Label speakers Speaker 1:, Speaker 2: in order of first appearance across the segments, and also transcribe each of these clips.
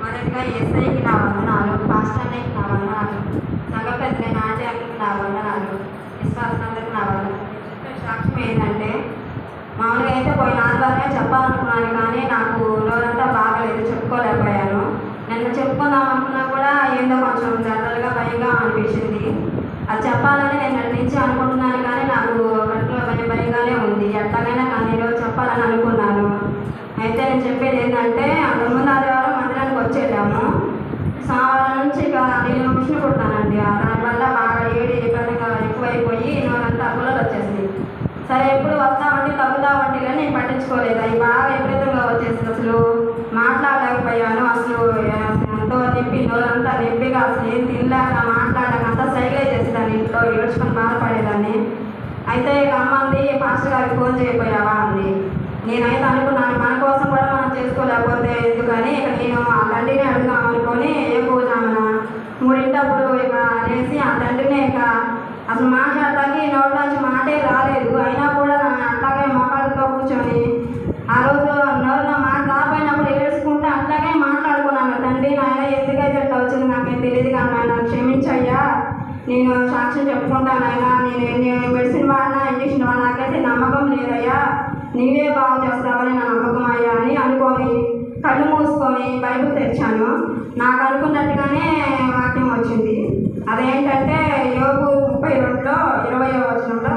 Speaker 1: మొదటిగా ఎస్ఐకి నా వందనాలు, పాస్టర్కి నా వందనాలు, సంఘ పెద్దలైన ఆచార్యులకు నా వందనాలు, విశ్వాసులందరికీ నా వందనాలు. సాక్ష్యం ఏంటంటే, మామూలుగా అయితే పోయిన ఆదివారమే చెప్పాలనుకున్నాను, కానీ నాకు నోరంతా బాగలేదు, చెప్పుకోలేకపోయాను. నన్ను చెప్పుకుందాం అనుకున్నా కూడా ఏందో కొంచెం జనరల్గా భయంగా అనిపించింది. అది చెప్పాలని నేను నన్ను నుంచి అనుకుంటున్నాను, కానీ నాకు కడుపులో భయంగానే ఉంది. ఎట్లాగైనా కానీ ఈరోజు చెప్పాలని అనుకున్నాను. అయితే నేను చెప్పేది ఏంటంటే, అంతకుముందు ఆదివారం మందిరానికి వచ్చేద్దాము. సోమవారం నుంచి ఇక నేను మిషన్ కుడతానండి. దానివల్ల బాగా ఏడి ఎక్కువైపోయి నోరంతా పుల్లలు వచ్చేసింది. సరే ఎప్పుడు వస్తామండి తగ్గుతామండి, కానీ నేను పట్టించుకోలేదు. అవి బాగా విపరీతంగా వచ్చేసింది. అసలు మాట్లాడలేకపోయాను. అసలు ఎంతో నొప్పి, నోరంతా నొప్పిగా, అసలు ఏం తినలేక మాట్లాడలేక అంతా సైకిలే చేసేదాన్ని. ఇంట్లో ఏడ్చుకొని బాధపడేదాన్ని. అయితే ఇక అమ్మ అంది, పాస్టర్ గారికి ఫోన్ చేయకపోయావా అంది. నేనైతే అనుకున్నాను, మన కోసం కూడా మనం చేసుకోలేకపోతే ఎందుకని ఇక నేను ఆ తండ్రిని అడుగుదాం అనుకొని ఏకోజామున 3 ఇక అనేసి ఆ తండ్రిని ఇక అసలు మాట్లాడటానికి నోట్లోంచి మాటే రాలేదు. అయినా కూడా అట్లాగే మొక్కలతో కూర్చొని ఆ రోజు నోరులో మాట రాపోయినప్పుడు ఏడ్చుకుంటే అట్లాగే మాట్లాడుకున్నాను. తండ్రి నాయన ఎందుకైతే ఇట్లా వచ్చింది నాకేం తెలియదు, కానీ నన్ను క్షమించయ్యా, నేను సాక్ష్యం చెప్పుకుంటానైనా, నేను మెడిసిన్ వాడినా ఇంజక్షన్ వాడినా నాకైతే నమ్మకం లేదయ్యా, నీవే బాగు చేస్తావని నా నమ్మకం అయ్యా అని అనుకొని కళ్ళు మూసుకొని బైబిల్ తెరిచాను. నాకు అనుకున్నట్టుగానే వాక్యం వచ్చింది. అదేంటంటే యోబు 32లో 20వ వచనంలో,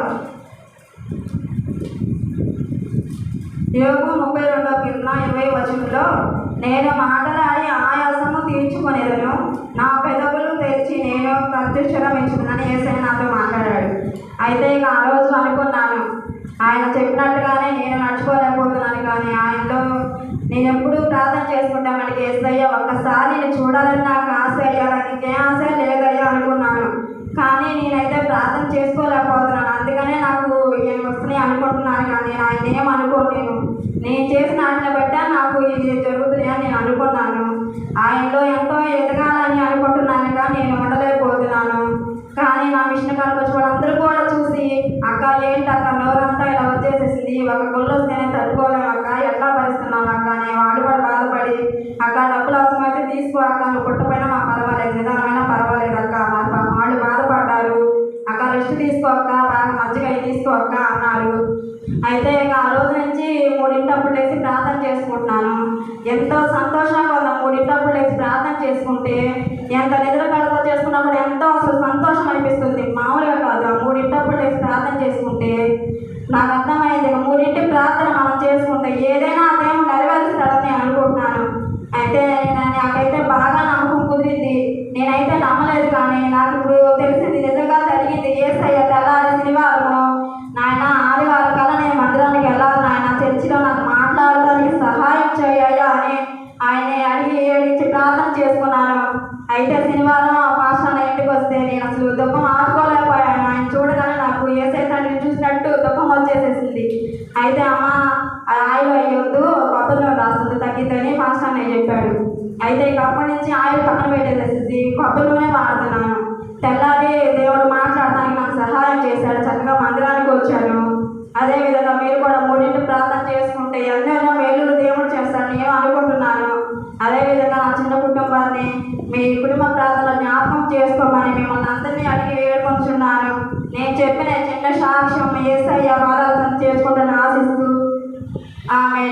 Speaker 1: యోబు 32వ కీర్తన 20వ వచనంలో, నేను మాటలాడి ఆయాసము తీర్చుకొనేదను, నా పెదవులు తెరిచి నేను ప్రత్యుత్తరమిచ్చునని యేసయ్య నాతో మాట్లాడాడు. అయితే ఇక ఆ రోజు అనుకున్నాను, ఆయన చెప్పినట్టుగానే నేను నడుచుకోలేకపోతున్నాను, కానీ ఆయనలో నేను ఎప్పుడూ ప్రార్థన చేసుకుంటా మనకి యేసయ్య ఒక్కసారి నేను చూడాలని నాకు ఆశ అయ్యా, నాకు ఇంకే ఆశ లేదయ్యా అనుకున్నాను. కానీ నేనైతే ప్రార్థన చేసుకోలేకపోతున్నాను. అందుకనే నాకు ఈయన వస్తున్నాయి అనుకుంటున్నాను, కానీ ఆయన ఏమనుకోను. నేను చేసిన వాటిని బట్టే నాకు ఇది జరుగుతుంది అని నేను అనుకున్నాను. ఆయనలో ఎంతో ఎదగాలని అనుకుంటున్నాను, కానీ నేను ఉండలేకపోతున్నాను. కానీ నా మిషన్ కాడికి వచ్చి వాళ్ళందరూ కూడా చూసి, అక్క ఏంటి అక్క నోరంతా ఇలా వచ్చేసేసింది, ఒక గుళ్ళు వస్తేనే తట్టుకోలేము అక్క, ఎట్లా భరిస్తున్నాను అక్క అని వాడు కూడా బాధపడి, అక్క డబ్బులు అవసరమైతే తీసుకో అక్క, నువ్వు పుట్టపోయినా మా పర్వాలేదు, నిదానమైనా పర్వాలేదు అక్క, వాళ్ళు బాధపడ్డారు. అక్క రెస్ట్ తీసుకో అక్క, బాగా మంచిగా తీసుకో అక్క అన్నారు. అయితే ఇక ఆ రోజు నుంచి 3 లేచి ప్రార్థన చేసుకుంటున్నాను. ఎంతో సంతోషంగా ఉన్న 3 లేచి ప్రార్థన చేసుకుంటే ఎంత నిద్ర కళతో చేసుకున్నప్పుడు ఎంతో అసలు సంతోషం అనిపిస్తుంది, మామూలుగా కాదు. ఆ 3 లేచి ప్రార్థన చేసుకుంటే నాకు అర్థమైంది, 3 ప్రార్థన మనం చేసుకుంటే ఏదైనా దేవుడు నెరవేరుస్తాడని నేను అనుకుంటున్నాను. అయితే నాకైతే బాగా నమ్మకం కుదిరింది. నేనైతే నమ్మలేదు, కానీ నాకు ఇప్పుడు తెలిసింది, నిజంగా జరిగింది. యేసయ్య తెల్లారి శనివారము నాయన ఆదివారం కల్లా నేను మందిరానికి వెళ్ళాలి నాయన, చర్చిలో నాకు మాట్లాడడానికి సహాయం చేయ్యా అని ఆయన అడిగి ప్రార్థన చేసుకున్నాను. అయితే శనివారం ఆ పాస్టర్ ఇంటికి వస్తే నేను అసలు దుఃఖం ఆడుకోలేకపోయాను. ఆయన చూడగానే నాకు యేసయ్య తండ్రిని చూసినట్టు దుఃఖం వచ్చేసేసింది. అయితే అమ్మ ఆయిల్ అయ్యొద్దు, కొబ్బరి నూనె రాస్తుంది తగ్గిద్దని పాస్టర్ అన్నయ్య చెప్పాడు. అయితే ఇక అప్పటి నుంచి ఆయిల్ పక్కన పెట్టేసేసింది, కొబ్బరి నూనె వాడుతున్నాను. తెల్లారి దేవుడు మాట్లాడటానికి నాకు సహాయం చేశాడు, చక్కగా మందిరానికి వచ్చాను. అదేవిధంగా మీరు కూడా 3 ప్రార్థన చేసుకుంటే ఎన్నెన్నో మేలులు దేవుడు చేస్తాడని నేను అనుకుంటున్నాను. అదేవిధంగా నా చిన్న కుటుంబాన్ని మీ కుటుంబ ప్రార్థనలో జ్ఞాపకం చేసుకోమని మిమ్మల్ని అందరినీ అడిగి వేడుకొంటున్నాను. నేను చెప్పిన చిన్న సాక్ష్యం యేసయ్య పాదాలను చేసుకుంటాను ఆశిస్తూ ఆమె.